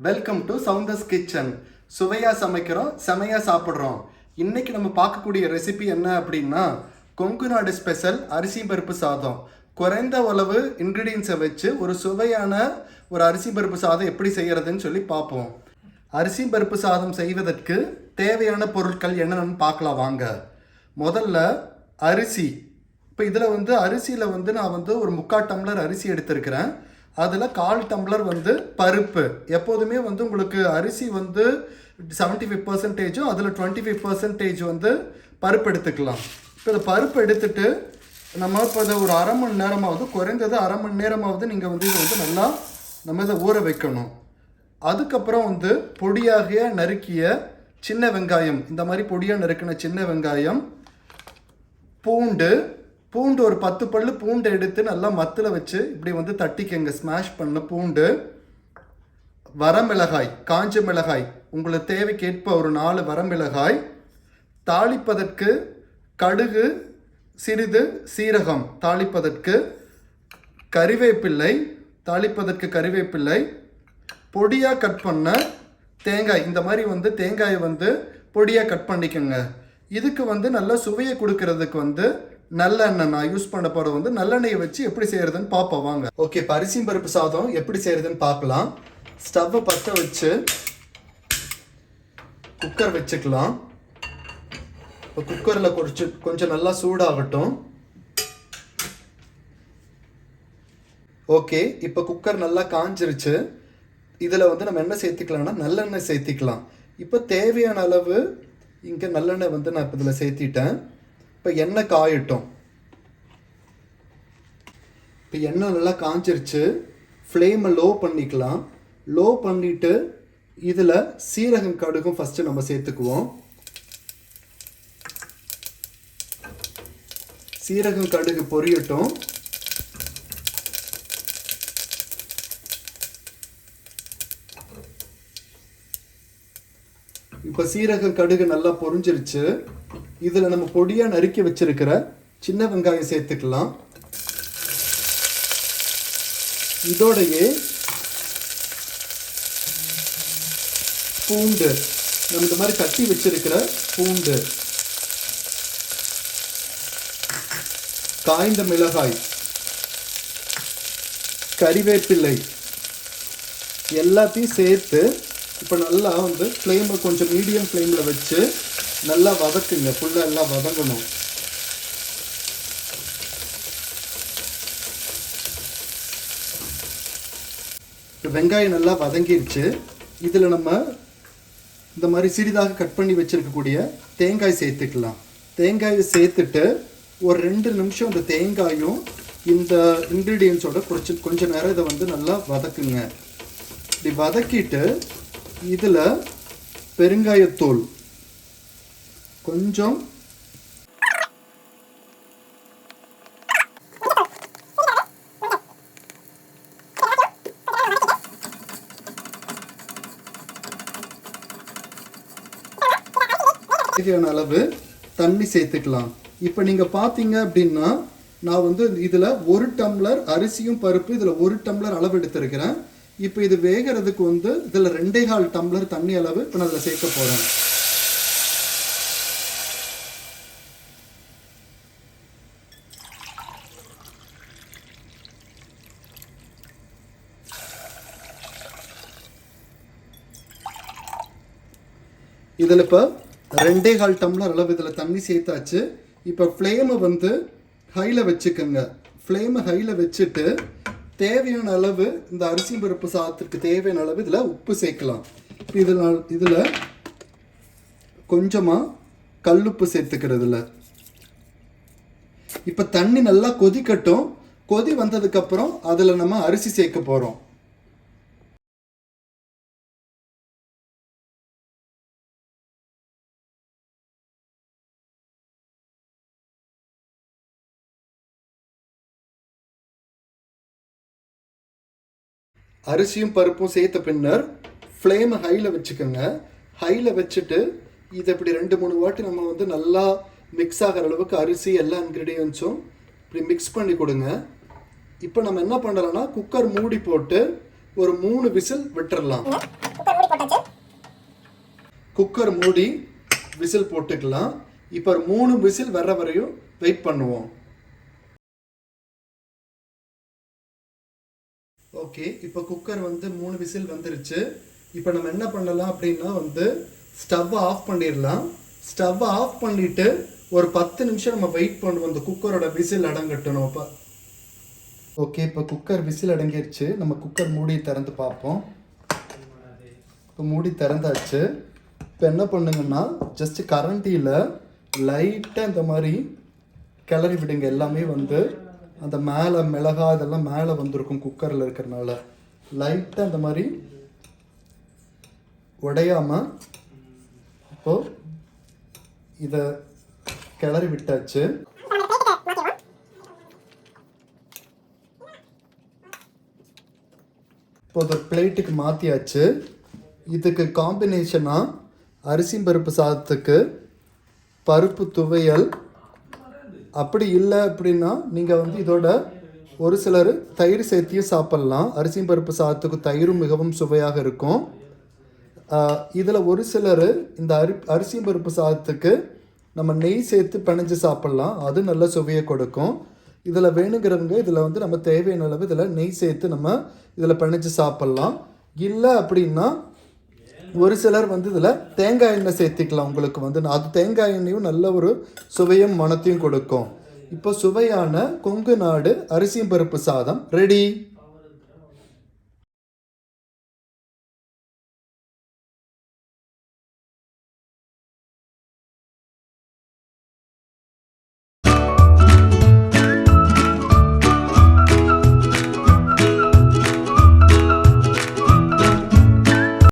Welcome to சவுந்தர்ஸ் kitchen. சுவையாக சமைக்கிறோம், செமையாக சாப்பிட்றோம். இன்னைக்கு நம்ம பார்க்கக்கூடிய ரெசிபி என்ன அப்படின்னா கொங்குநாடு ஸ்பெஷல் அரிசி பருப்பு சாதம். குறைந்த அளவு இன்க்ரீடியன்ஸை வச்சு ஒரு சுவையான ஒரு அரிசி பருப்பு சாதம் எப்படி செய்கிறதுன்னு சொல்லி பார்ப்போம். அரிசி பருப்பு சாதம் செய்வதற்கு தேவையான பொருட்கள் என்னென்னு பார்க்கலாம் வாங்க. முதல்ல அரிசி. இப்போ இதில் அரிசியில் நான் ஒரு 3/4 டம்ளர் அரிசி எடுத்திருக்கிறேன். அதில் 1/4 டம்ளர் பருப்பு. எப்போதுமே உங்களுக்கு அரிசி 75%, அதில் 25% பருப்பு எடுத்துக்கலாம். இப்போ இந்த பருப்பு எடுத்துட்டு நம்ம இப்போ இதை ஒரு அரை மணி நேரமாவது, குறைந்தது அரை மணி நேரமாவது நீங்கள் இதை நல்லா நம்ம இதை ஊற வைக்கணும். அதுக்கப்புறம் பொடியாக நறுக்கிய சின்ன வெங்காயம், இந்த மாதிரி பொடியாக நறுக்கின சின்ன வெங்காயம், பூண்டு ஒரு 10 பல்லு பூண்டு எடுத்து நல்லா மத்தில் வச்சு இப்படி தட்டிக்கங்க, ஸ்மாஷ் பண்ண பூண்டு. வரமிளகாய், காஞ்ச மிளகாய், உங்களுக்கு தேவைக்கேற்ப ஒரு 4 வரமிளகாய். தாளிப்பதற்கு கடுகு, சிறிது சீரகம் தாளிப்பதற்கு, கறிவேப்பிள்ளை தாளிப்பதற்கு கறிவேப்பிள்ளை, பொடியாக கட் பண்ண தேங்காய். இந்த மாதிரி தேங்காயை பொடியாக கட் பண்ணிக்கோங்க. இதுக்கு நல்லா சுவையை கொடுக்கறதுக்கு நல்லெண்ணெய் நான் யூஸ் பண்ண போகிறது நல்லெண்ணெயை வச்சு எப்படி செய்கிறதுன்னு பார்ப்போம் வாங்க. ஓகே, இப்போ அரிசி பருப்பு சாதம் எப்படி செய்கிறதுன்னு பார்க்கலாம். ஸ்டவ்வை பற்ற வச்சு குக்கர் வச்சுக்கலாம். இப்போ குக்கரில் கொஞ்சம் நல்லா சூடாகட்டும். ஓகே, இப்போ குக்கர் நல்லா காஞ்சிருச்சு. இதில் நம்ம என்ன சேர்த்துக்கலாம்னா நல்லெண்ணெய் சேர்த்திக்கலாம். இப்போ தேவையான அளவு இங்கே நல்லெண்ணெய் நான் இப்போ இதில் சேர்த்திட்டேன். இப்போ எண்ணெய் காயட்டும். இப்போ எண்ணெய் நல்லா காஞ்சிருச்சு. ஃப்ளேமை லோ பண்ணிக்கலாம். லோ பண்ணிவிட்டு இதில் சீரகம் கடுகும் ஃபஸ்ட்டு நம்ம சேர்த்துக்குவோம். சீரகம் கடுகு பொரியட்டும். இப்போ சீரகம் கடுகு நல்லா பொரிஞ்சிருச்சு. இதில் நம்ம பொடியாக நறுக்கி வச்சிருக்கிற சின்ன வெங்காயம் சேர்த்துக்கலாம். இதோடையே பூண்டு, நம்ம இந்த மாதிரி தட்டி வச்சிருக்கிற பூண்டு, காய்ந்த மிளகாய், கறிவேப்பிள்ளை எல்லாத்தையும் சேர்த்து இப்போ நல்லா ஃப்ளேமை கொஞ்சம் மீடியம் ஃப்ளேமில் வச்சு நல்லா வதக்குங்க. ஃபுல்லாக எல்லாம் வதங்கணும். வெங்காயம் நல்லா வதங்கிடுச்சு. இதில் நம்ம இந்த மாதிரி சிறிதாக கட் பண்ணி வச்சுருக்கக்கூடிய தேங்காய் சேர்த்துக்கலாம். தேங்காயை சேர்த்துட்டு ஒரு 2 நிமிஷம் இந்த தேங்காயும் இந்த இன்க்ரீடியன்ஸோட கொஞ்சம் நேரம் இதை நல்லா வதக்குங்க. இப்படி வதக்கிட்டு இதில் பெருங்காயத்தூள் கொஞ்சம், தேவையான அளவு தண்ணி சேர்த்துக்கலாம். இப்போ நீங்கள் பார்த்தீங்க அப்படின்னா நான் இதில் 1 டம்ளர் அரிசியும் பருப்பு, இதில் 1 டம்ளர் அளவு எடுத்திருக்கிறேன். இப்போ இது வேகிறதுக்கு இதில் 2.25 டம்ளர் தண்ணி அளவு இப்போ நான் அதில் சேர்க்க போகிறேன். இதில் இப்போ 2.25 டம்ளர் அளவு இதில் தண்ணி சேர்த்தாச்சு. இப்போ ஃப்ளேமை ஹையில் வச்சுக்கோங்க. ஃப்ளேமை ஹையில் வச்சுட்டு தேவையான அளவு இந்த அரிசி பருப்பு சாதத்திற்கு தேவையான அளவு இதில் உப்பு சேர்க்கலாம். இதில் கொஞ்சமாக கல்லுப்பு சேர்த்துக்கிறதுல. இப்போ தண்ணி நல்லா கொதிக்கட்டும். கொதி வந்ததுக்கப்புறம் அதில் நம்ம அரிசி சேர்க்க போகிறோம். அரிசியும் பருப்பும் சேர்த்த பின்னர் ஃப்ளேமை ஹையில் வச்சுக்கோங்க. ஹையில் வச்சுட்டு இதை இப்படி 2-3 வாட்டி நம்ம நல்லா மிக்ஸ் ஆகிற அளவுக்கு அரிசி எல்லா இன்க்ரீடியன்ஸும் இப்படி மிக்ஸ் பண்ணி கொடுங்க. இப்போ நம்ம என்ன பண்ணுறோன்னா குக்கர் மூடி போட்டு ஒரு 3 விசில் விட்டுறலாம். குக்கர் மூடி விசில் போட்டுக்கலாம். இப்போ 3 விசில் வர வரையும் வெயிட் பண்ணுவோம். ஓகே, இப்போ குக்கர் 3 விசில் வந்துருச்சு. இப்போ நம்ம என்ன பண்ணலாம் அப்படின்னா ஸ்டவ்வை ஆஃப் பண்ணிடலாம். ஸ்டவ்வை ஆஃப் பண்ணிவிட்டு ஒரு 10 நிமிஷம் நம்ம வெயிட் பண்ணுவோம், இந்த குக்கரோட விசில் அடங்கட்டணும். இப்போ ஓகே, இப்போ குக்கர் விசில் அடங்கிருச்சு. நம்ம குக்கர் மூடி திறந்து பார்ப்போம். இப்போ மூடி திறந்தாச்சு. இப்போ என்ன பண்ணுங்கன்னா ஜஸ்ட் கரண்டியில் லைட்டாக இந்த மாதிரி கிளறி விடுங்க. எல்லாமே அந்த மேலே மிளகா இதெல்லாம் மேலே வந்திருக்கும் குக்கரில் இருக்கிறனால. லைட்டாக இந்த மாதிரி உடையாமல் இப்போது இதை கிளறி விட்டாச்சு. இப்போ ஒரு பிளேட்டுக்கு மாற்றியாச்சு. இதுக்கு காம்பினேஷனாக அரிசி பருப்பு சாதத்துக்கு பருப்பு துவையல், அப்படி இல்லை அப்படின்னா நீங்கள் இதோட ஒரு சிலர் தயிர் சேர்த்தியும் சாப்பிட்லாம். அரிசி பருப்பு சாதத்துக்கு தயிரும் மிகவும் சுவையாக இருக்கும். இதில் ஒரு சிலர் இந்த அரிசி பருப்பு சாதத்துக்கு நம்ம நெய் சேர்த்து பிணைஞ்சு சாப்பிட்லாம். அது நல்ல சுவையை கொடுக்கும். இதில் வேணுங்கிறவங்க இதில் நம்ம தேவையான அளவு இதில் நெய் சேர்த்து நம்ம இதில் பிணைஞ்சு சாப்பிட்லாம். இல்லை அப்படின்னா ஒரு சிலர் இதில் தேங்காய் எண்ணெய் சேர்த்திக்கலாம். உங்களுக்கு அது தேங்காய் எண்ணெயும் நல்ல ஒரு சுவையும் மணத்தையும் கொடுக்கும். இப்போ சுவையான கொங்கு நாடு அரிசி பருப்பு சாதம் ரெடி.